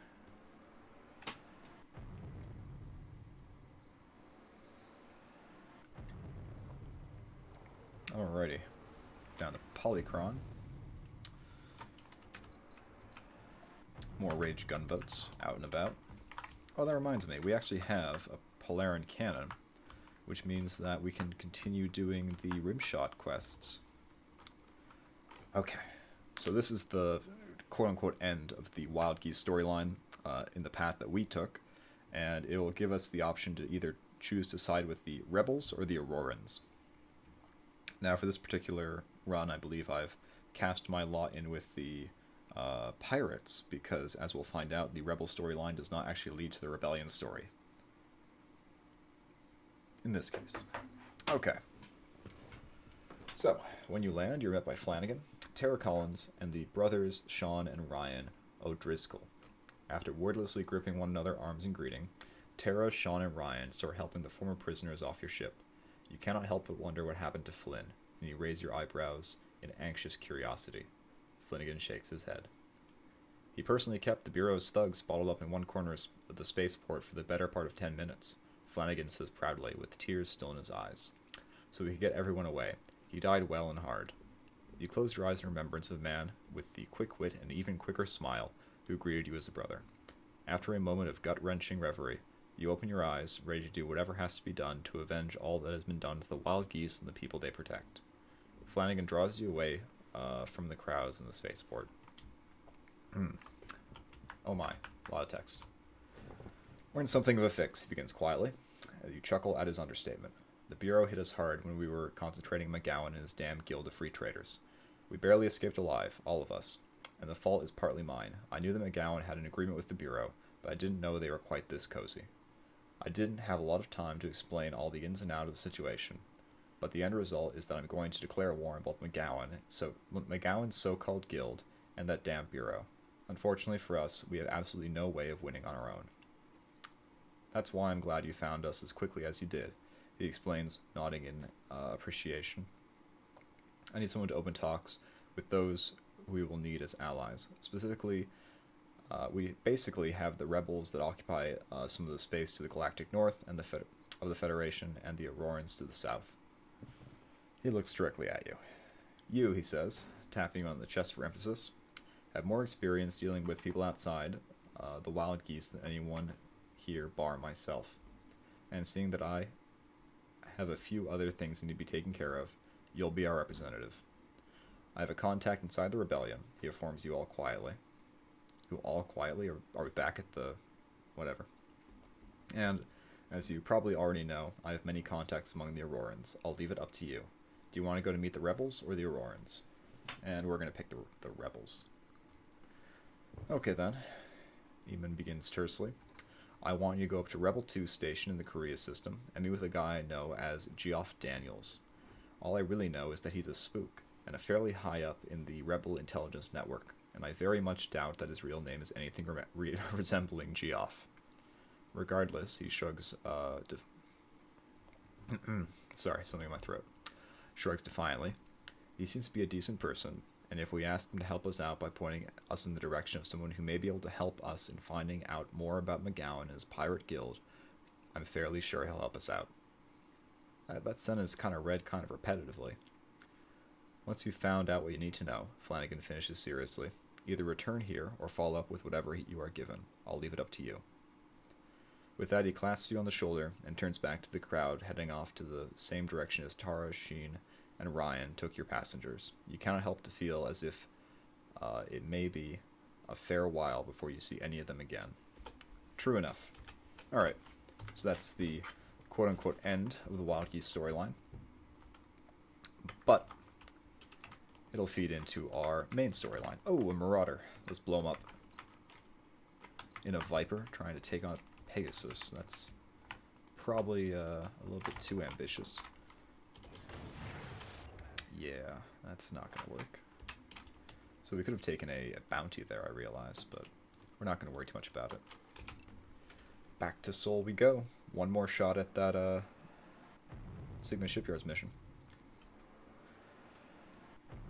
Speaker 1: Alrighty. Down to Polychron. More rage gunboats out and about. Oh, that reminds me, we actually have a Polaran cannon, which means that we can continue doing the rimshot quests. Okay, so this is the quote-unquote end of the Wild Geese storyline in the path that we took, and it will give us the option to either choose to side with the Rebels or the Aurorans. Now, for this particular run, I believe I've cast my lot in with the Pirates, because, as we'll find out, the Rebel storyline does not actually lead to the Rebellion story. In this case. Okay. So, when you land, you're met by Flanagan, Tara Collins, and the brothers Sean and Ryan O'Driscoll. After wordlessly gripping one another arms in greeting, Tara, Sean, and Ryan start helping the former prisoners off your ship. You cannot help but wonder what happened to Flynn, and you raise your eyebrows in anxious curiosity. Flanagan shakes his head. He personally kept the Bureau's thugs bottled up in one corner of the spaceport for the better part of 10 minutes, Flanagan says proudly, with tears still in his eyes. So we could get everyone away. He died well and hard. You closed your eyes in remembrance of a man with the quick wit and even quicker smile who greeted you as a brother. After a moment of gut-wrenching reverie, you open your eyes, ready to do whatever has to be done to avenge all that has been done to the Wild Geese and the people they protect. Flanagan draws you away from the crowds in the spaceport. Oh my, a lot of text. We're in something of a fix, he begins quietly, as you chuckle at his understatement. The Bureau hit us hard when we were concentrating McGowan and his damn guild of free traders. We barely escaped alive, all of us, and the fault is partly mine. I knew that McGowan had an agreement with the Bureau, but I didn't know they were quite this cozy. I didn't have a lot of time to explain all the ins and outs of the situation, but the end result is that I'm going to declare war on both McGowan's so-called guild and that damn Bureau. Unfortunately for us, we have absolutely no way of winning on our own. That's why I'm glad you found us as quickly as you did, he explains, nodding in appreciation. I need someone to open talks with those who we will need as allies. Specifically, we basically have the rebels that occupy some of the space to the galactic north and of the Federation, and the Aurorans to the south. He looks directly at you. You, he says, tapping you on the chest for emphasis, have more experience dealing with people outside the Wild Geese than anyone here bar myself. And seeing that I have a few other things that need to be taken care of, you'll be our representative. I have a contact inside the rebellion, he informs you all quietly. You all quietly? Or are we back at the... whatever. And, as you probably already know, I have many contacts among the Aurorans. I'll leave it up to you. Do you want to go to meet the Rebels or the Aurorans? And we're going to pick the Rebels. Okay then. Eamon begins tersely. I want you to go up to Rebel 2 station in the Korea system and meet with a guy I know as Geoff Daniels. All I really know is that he's a spook, and a fairly high up in the Rebel intelligence network, and I very much doubt that his real name is anything resembling Geoff. Regardless, he shrugs, sorry, something in my throat. Shrugs defiantly. He seems to be a decent person, and if we ask him to help us out by pointing us in the direction of someone who may be able to help us in finding out more about McGowan and his pirate guild, I'm fairly sure he'll help us out. That sentence kind of read kind of repetitively. Once you've found out what you need to know, Flanagan finishes seriously, either return here or follow up with whatever you are given. I'll leave it up to you. With that, he clasps you on the shoulder and turns back to the crowd, heading off to the same direction as Tara, Sheen, and Ryan took your passengers. You cannot help to feel as if it may be a fair while before you see any of them again. True enough. Alright, so that's the quote-unquote end of the Wild Geese storyline. But it'll feed into our main storyline. Oh, a Marauder. Let's blow him up. In a Viper, trying to take on Pegasus. That's probably a little bit too ambitious. Yeah, that's not going to work. So we could have taken a bounty there, I realize, but we're not going to worry too much about it. Back to Seoul we go. One more shot at that Sigma Shipyards mission.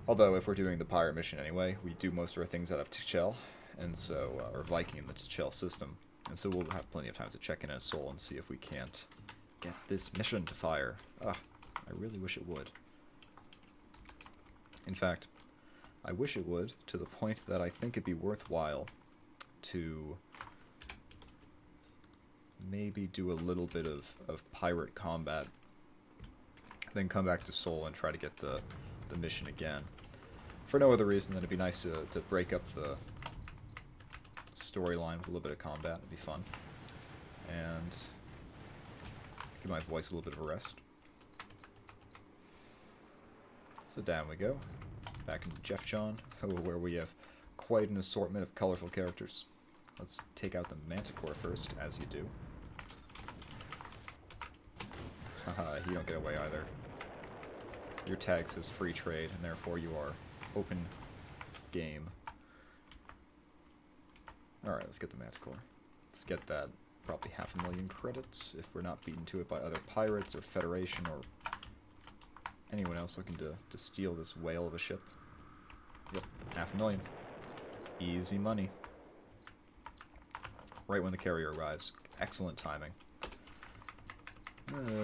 Speaker 1: Although, if we're doing the pirate mission anyway, we do most of our things out of Tichel, and so, or Viking in the Tichel system. And so we'll have plenty of time to check in at Seoul and see if we can't get this mission to fire. Ah, I really wish it would. In fact, I wish it would, to the point that I think it'd be worthwhile to maybe do a little bit of pirate combat, then come back to Seoul and try to get the mission again. For no other reason than it'd be nice to break up the storyline with a little bit of combat. It'd be fun. And give my voice a little bit of a rest. So down we go. Back into Jeff John, where we have quite an assortment of colorful characters. Let's take out the Manticore first, as you do. Haha, you don't get away either. Your tag says free trade, and therefore you are open game. Alright, let's get the Manticore. Let's get that probably 500,000 credits, if we're not beaten to it by other pirates or Federation or anyone else looking to steal this whale of a ship. Yep, 500,000. Easy money. Right when the carrier arrives. Excellent timing.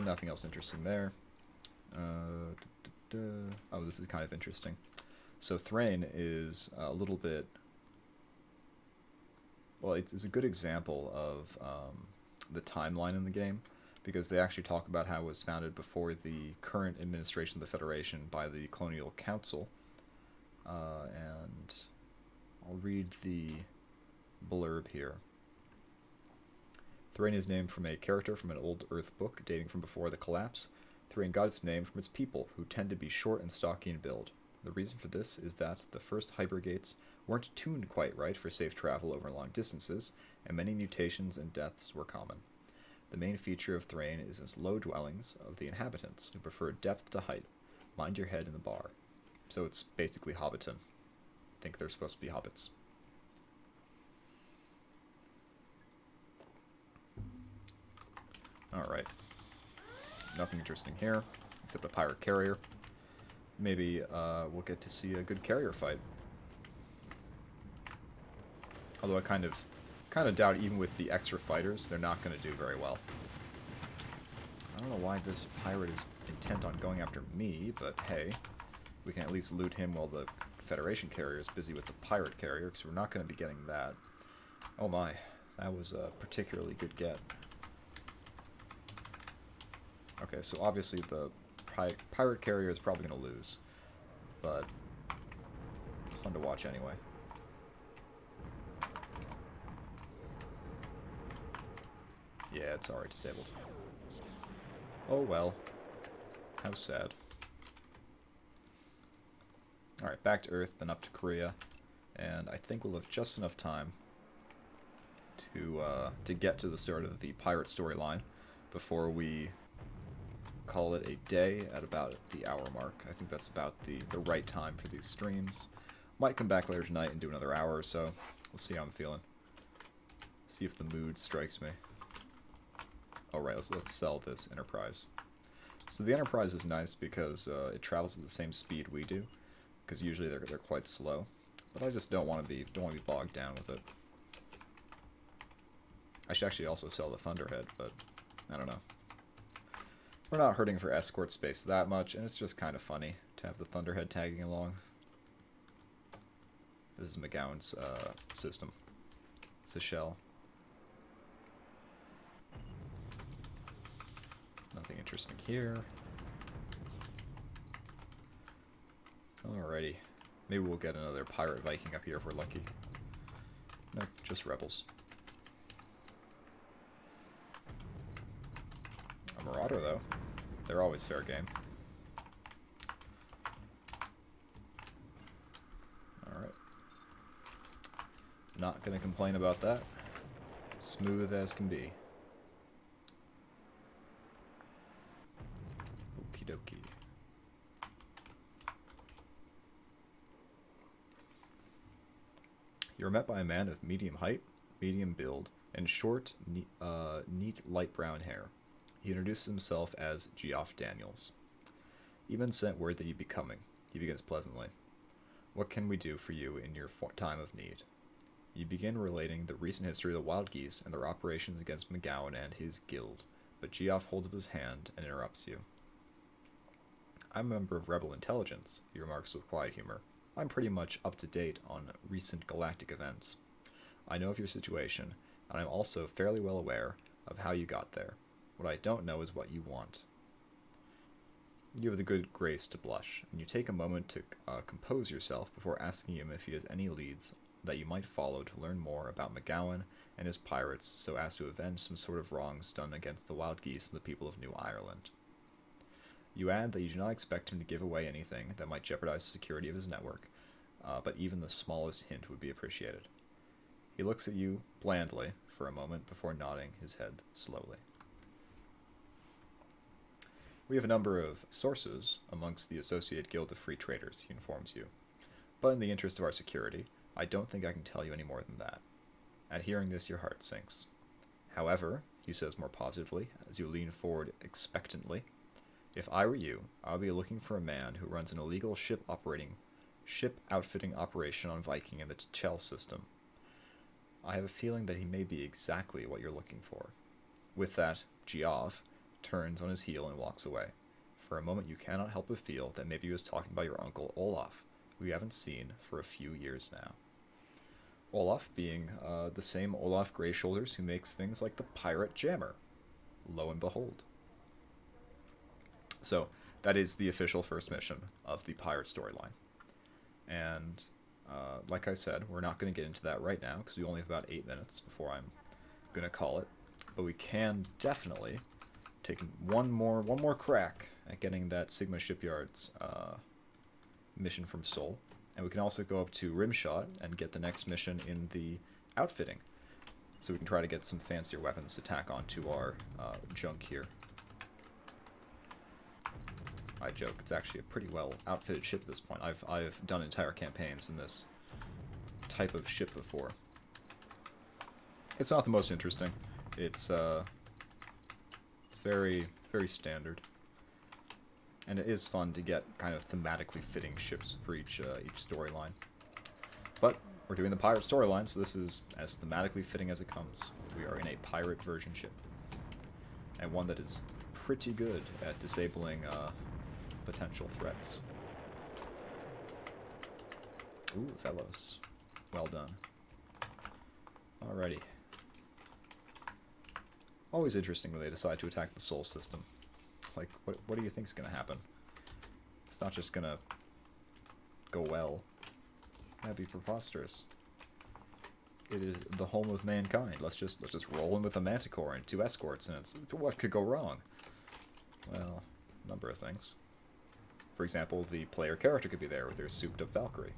Speaker 1: Nothing else interesting there. Oh, this is kind of interesting. So Thrain is a little bit... Well, it's a good example of the timeline in the game, because they actually talk about how it was founded before the current administration of the Federation by the Colonial Council. And I'll read the blurb here. Thrain is named from a character from an old Earth book dating from before the collapse. Thrain got its name from its people, who tend to be short and stocky in build. The reason for this is that the first hypergates weren't tuned quite right for safe travel over long distances, and many mutations and deaths were common. The main feature of Thrain is its low dwellings of the inhabitants, who prefer depth to height. Mind your head in the bar. So it's basically Hobbiton. I think they're supposed to be hobbits. Alright. Nothing interesting here, except a pirate carrier. Maybe we'll get to see a good carrier fight. Although I kind of doubt, even with the extra fighters, they're not going to do very well. I don't know why this pirate is intent on going after me, but hey, we can at least loot him while the Federation carrier is busy with the pirate carrier, because we're not going to be getting that. Oh my, that was a particularly good get. Okay, so obviously the pirate carrier is probably going to lose, but it's fun to watch anyway. Yeah, it's already disabled. Oh well. How sad. Alright, back to Earth, then up to Korea, and I think we'll have just enough time to get to the start of the pirate storyline before we call it a day at about the hour mark. I think that's about the right time for these streams. Might come back later tonight and do another hour or so. We'll see how I'm feeling. See if the mood strikes me. Alright, let's sell this Enterprise. So the Enterprise is nice because it travels at the same speed we do, because usually they're quite slow. But I just don't want to be bogged down with it. I should actually also sell the Thunderhead, but I don't know. We're not hurting for escort space that much, and it's just kind of funny to have the Thunderhead tagging along. This is McGowan's system. It's the shell. Nothing interesting here. Alrighty. Maybe we'll get another pirate Viking up here if we're lucky. Nope, just rebels. A Marauder, though. They're always fair game. Alright. Not gonna complain about that. Smooth as can be. Okie dokie. You are met by a man of medium height, medium build, and short, neat light brown hair. He introduces himself as Geoff Daniels. Even sent word that he'd be coming. He begins pleasantly. What can we do for you in your time of need? You begin relating the recent history of the Wild Geese and their operations against McGowan and his guild, but Geoff holds up his hand and interrupts you. I'm a member of Rebel Intelligence, he remarks with quiet humor. I'm pretty much up to date on recent galactic events. I know of your situation, and I'm also fairly well aware of how you got there. What I don't know is what you want. You have the good grace to blush, and you take a moment to compose yourself before asking him if he has any leads that you might follow to learn more about McGowan and his pirates so as to avenge some sort of wrongs done against the Wild Geese and the people of New Ireland. You add that you do not expect him to give away anything that might jeopardize the security of his network, but even the smallest hint would be appreciated. He looks at you blandly for a moment before nodding his head slowly. We have a number of sources amongst the Associated Guild of Free Traders, he informs you. But in the interest of our security, I don't think I can tell you any more than that. At hearing this, your heart sinks. However, he says more positively, as you lean forward expectantly, if I were you, I would be looking for a man who runs an illegal ship outfitting operation on Viking in the Chell system. I have a feeling that he may be exactly what you're looking for. With that, Geoff turns on his heel and walks away. For a moment you cannot help but feel that maybe he was talking about your uncle Olaf, who you haven't seen for a few years now. Olaf being the same Olaf Greyshoulders who makes things like the Pirate Jammer. Lo and behold. So, that is the official first mission of the pirate storyline. And, like I said, we're not going to get into that right now, because we only have about 8 minutes before I'm going to call it. But we can definitely take one more crack at getting that Sigma Shipyards mission from Sol. And we can also go up to Rimshot and get the next mission in the outfitting. So we can try to get some fancier weapons to tack onto our junk here. I joke, it's actually a pretty well outfitted ship at this point. I've done entire campaigns in this type of ship before. It's not the most interesting. It's very, very standard. And it is fun to get kind of thematically fitting ships for each storyline. But we're doing the pirate storyline, so this is as thematically fitting as it comes. We are in a pirate version ship. And one that is pretty good at disabling potential threats. Ooh, fellows. Well done. Alrighty. Always interesting when they decide to attack the Sol system. Like, what do you think's gonna happen? It's not just gonna go well. That'd be preposterous. It is the home of mankind. Let's just roll in with a Manticore and 2 escorts, and it's what could go wrong? Well, a number of things. For example, the player character could be there with their souped-up Valkyrie.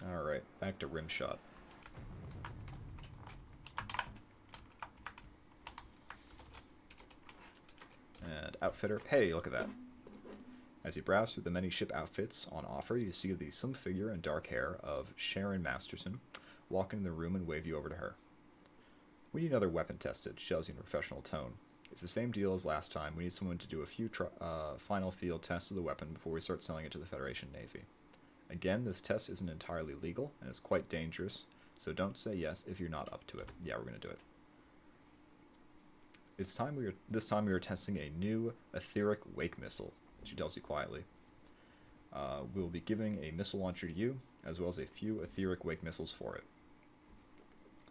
Speaker 1: Alright, back to rim shot. And outfitter. Hey, look at that. As you browse through the many ship outfits on offer, you see the slim figure and dark hair of Sharon Masterson walk into the room and wave you over to her. We need another weapon tested, she tells you in a professional tone. It's the same deal as last time. We need someone to do a few final field tests of the weapon before we start selling it to the Federation Navy. Again, this test isn't entirely legal, and it's quite dangerous, so don't say yes if you're not up to it. Yeah, we're going to do it. This time we are testing a new etheric wake missile, she tells you quietly. We will be giving a missile launcher to you, as well as a few etheric wake missiles for it.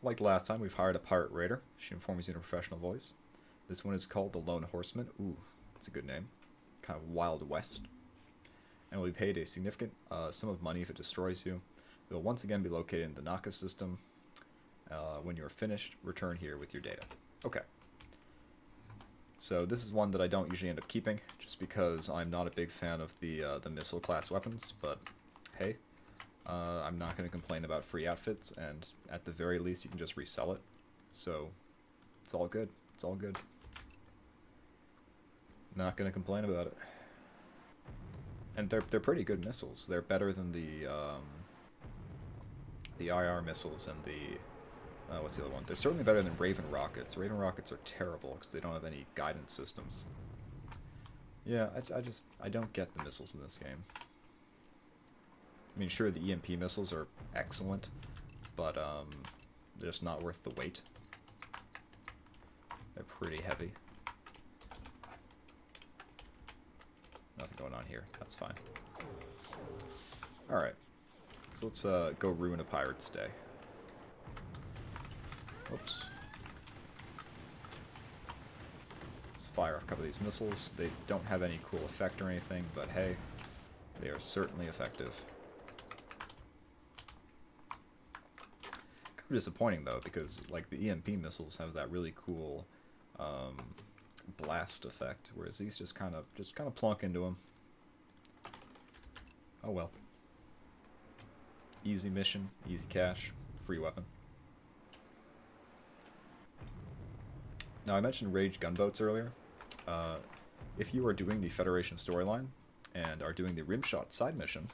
Speaker 1: Like last time, we've hired a pirate raider, she informs you in a professional voice. This one is called the Lone Horseman. Ooh, that's a good name. Kind of Wild West. And will be paid a significant sum of money if it destroys you. It will once again be located in the Naka system. When you are finished, return here with your data. Okay. So this is one that I don't usually end up keeping, just because I'm not a big fan of the missile class weapons, but hey, I'm not going to complain about free outfits, and at the very least you can just resell it. So it's all good. It's all good. Not going to complain about it. And they're pretty good missiles. They're better than the IR missiles and the what's the other one? They're certainly better than Raven rockets. Raven rockets are terrible because they don't have any guidance systems. Yeah, I don't get the missiles in this game. I mean, sure, the EMP missiles are excellent, but they're just not worth the weight. They're pretty heavy. Nothing going on here. That's fine. Alright. So let's go ruin a pirate's day. Oops. Let's fire a couple of these missiles. They don't have any cool effect or anything, but hey, they are certainly effective. Kind of disappointing though, because like the EMP missiles have that really cool blast effect, whereas these just kind of plunk into them. Oh well. Easy mission, easy cash, free weapon. Now I mentioned rage gunboats earlier. If you are doing the Federation storyline and are doing the rimshot side mission,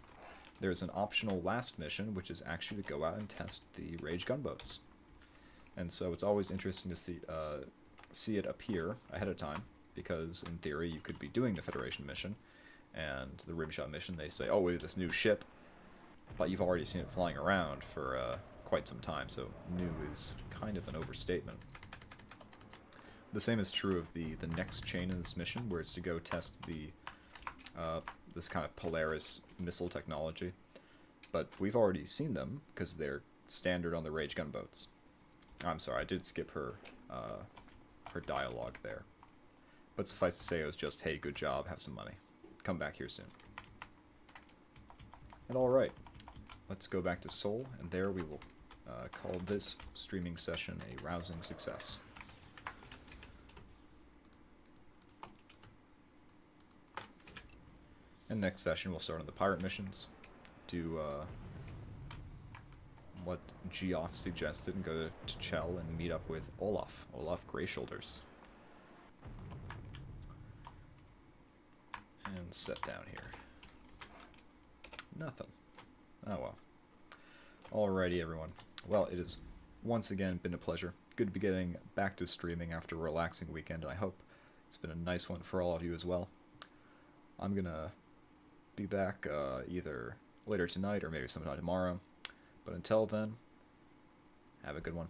Speaker 1: there's an optional last mission which is actually to go out and test the rage gunboats. And so it's always interesting to see it appear ahead of time, because in theory you could be doing the Federation mission and the rimshot mission, they say, oh wait, this new ship, but you've already seen it flying around for quite some time, so new is kind of an overstatement. The same is true of the next chain in this mission, where it's to go test the this kind of Polaris missile technology, but we've already seen them because they're standard on the rage gunboats. I'm sorry, I did skip her her dialogue there, but suffice to say it was just, hey, good job, have some money, come back here soon. And alright, let's go back to Seoul, and there we will call this streaming session a rousing success. And next session we'll start on the pirate missions, do what Geoff suggested, and go to Chell and meet up with Olaf Greyshoulders. And set down here. Nothing. Oh well. Alrighty everyone. Well, it has once again been a pleasure. Good to be getting back to streaming after a relaxing weekend, and I hope it's been a nice one for all of you as well. I'm gonna be back either later tonight or maybe sometime tomorrow. But until then, have a good one.